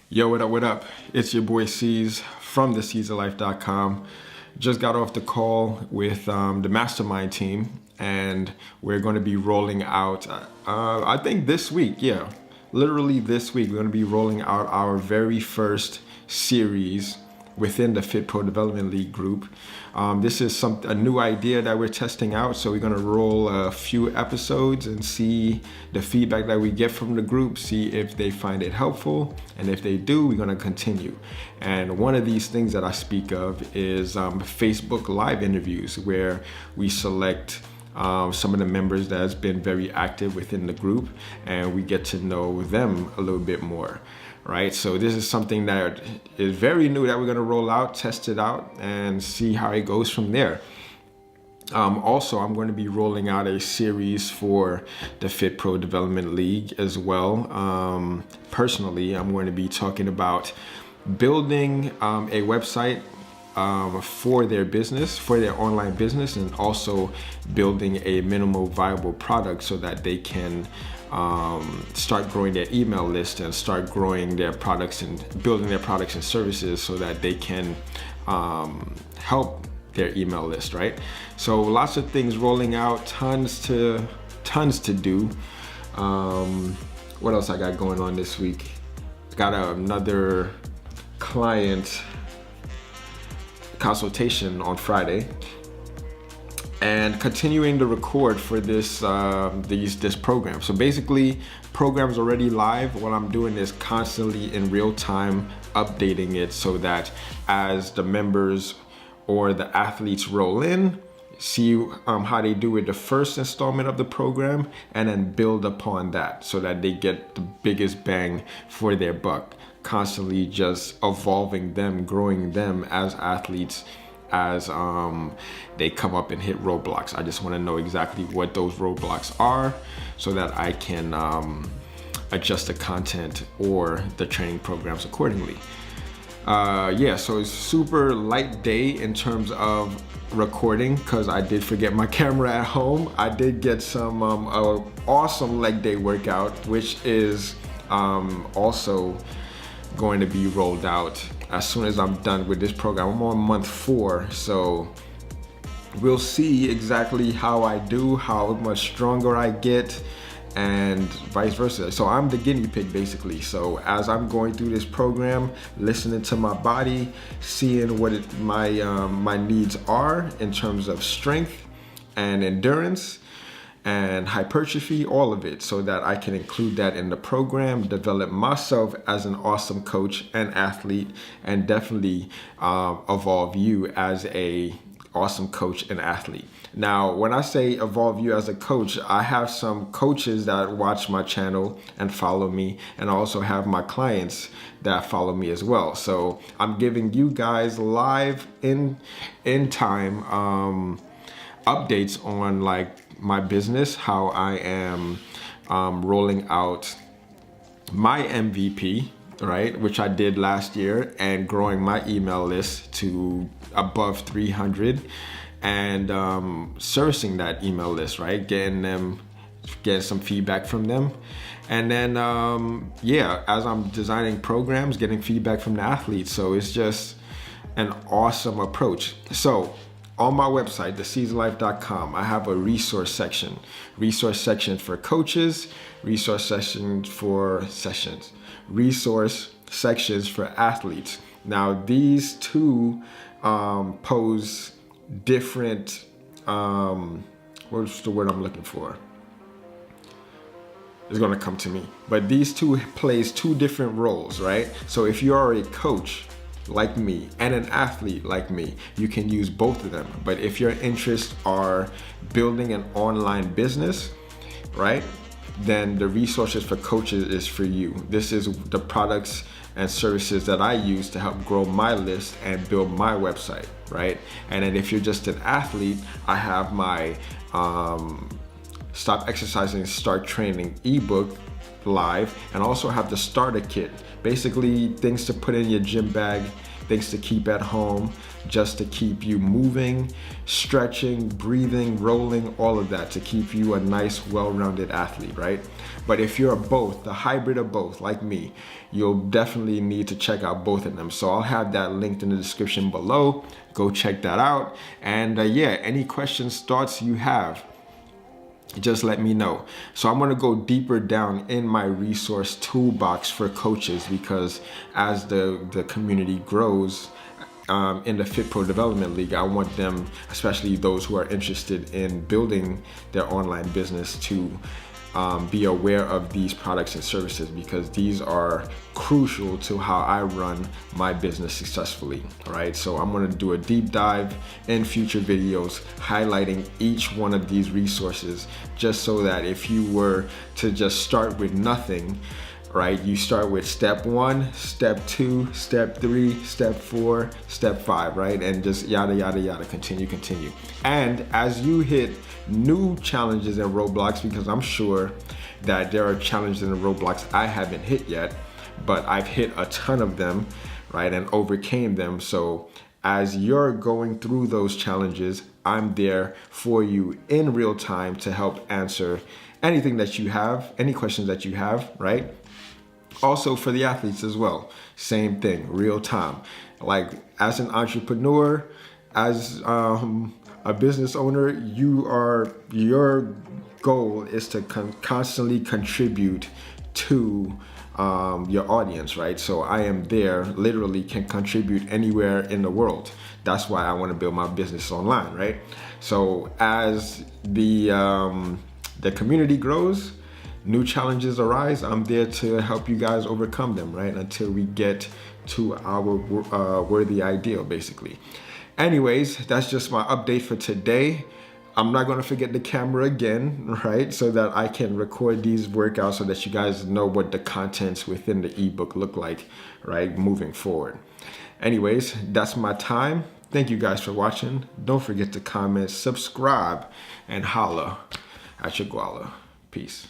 Yo, what up, what up? It's your boy C's from theseasonlife.com. Just got off the call with the mastermind team, and we're going to be rolling out, I think this week, literally this week, we're going to be rolling out our very first series within the Fit Pro Development League group. This is a new idea that we're testing out, so we're gonna roll a few episodes and see the feedback that we get from the group, see if they find it helpful, and if they do, we're gonna continue. And one of these things that I speak of is Facebook Live interviews, where we select some of the members that has been very active within the group, and we get to know them a little bit more. Right, so this is something that is very new that we're going to roll out, test it out, and see how it goes from there. Also, I'm going to be rolling out a series for the Fit Pro Development League as well. Personally, I'm going to be talking about building a website for their business, for their online business, and also building a minimal viable product so that they can start growing their email list and start growing their products and building their products and services so that they can help their email list, right? So lots of things rolling out, tons to do. What else I got going on this week? Got another client consultation on Friday, and continuing to record for this program. So basically, program's already live. What I'm doing is constantly in real time updating it so that as the members or the athletes roll in, see how they do with the first installment of the program, and then build upon that so that they get the biggest bang for their buck. Constantly just evolving them, growing them as athletes as they come up and hit roadblocks. I just want to know exactly what those roadblocks are so that I can adjust the content or the training programs accordingly. So it's super light day in terms of recording because I did forget my camera at home. I did get some awesome leg day workout, which is also going to be rolled out as soon as I'm done with this program. I'm on month 4, so we'll see exactly how I do, how much stronger I get, and vice versa. So I'm the guinea pig basically. So as I'm going through this program, listening to my body, seeing what my needs are in terms of strength and endurance and hypertrophy, all of it, so that I can include that in the program, develop myself as an awesome coach and athlete, and definitely evolve you as a awesome coach and athlete. Now, when I say evolve you as a coach, I have some coaches that watch my channel and follow me, and I also have my clients that follow me as well. So I'm giving you guys live in time updates on like my business, how I am rolling out my MVP, right, which I did last year, and growing my email list to above 300, and servicing that email list, right, getting some feedback from them, and then as I'm designing programs, getting feedback from the athletes. So it's just an awesome approach. So on my website, theseasonlife.com, I have a resource section for coaches, resource sections for athletes. Now, these two pose different, what's the word I'm looking for? It's gonna come to me. But these two plays two different roles, right? So if you are a coach like me and an athlete like me, you can use both of them. But if your interests are building an online business, right, then the resources for coaches is for you. This is the products and services that I use to help grow my list and build my website, right? And then if you're just an athlete, I have my Stop Exercising, Start Training ebook live, and also have the starter kit, basically things to put in your gym bag, things to keep at home, just to keep you moving, stretching, breathing, rolling, all of that, to keep you a nice, well-rounded athlete, right? But if you're both, the hybrid of both, like me, you'll definitely need to check out both of them. So I'll have that linked in the description below. Go check that out. And yeah, any questions, thoughts you have, just let me know. So I'm going to go deeper down in my resource toolbox for coaches, because as the community grows in the Fit Pro Development League, I want them, especially those who are interested in building their online business, to be aware of these products and services, because these are crucial to how I run my business successfully. All right, so I'm going to do a deep dive in future videos highlighting each one of these resources, just so that if you were to just start with nothing, right, you start with step 1, step 2, step 3, step 4, step 5, right, and just yada yada yada, continue. And as you hit new challenges and roadblocks, because I'm sure that there are challenges and roadblocks I haven't hit yet, but I've hit a ton of them, right, and overcame them. So as you're going through those challenges, I'm there for you in real time to help answer anything that you have, any questions that you have, right? Also for the athletes as well, same thing, real time. Like as an entrepreneur, as a business owner, your goal is to constantly contribute to your audience, right? So I am there, literally can contribute anywhere in the world. That's why I want to build my business online, right? So as the community grows, new challenges arise, I'm there to help you guys overcome them, right? Until we get to our worthy ideal, basically. Anyways, that's just my update for today. I'm not going to forget the camera again, right? So that I can record these workouts so that you guys know what the contents within the ebook look like, right? Moving forward. Anyways, that's my time. Thank you guys for watching. Don't forget to comment, subscribe, and holla at your guala. Peace.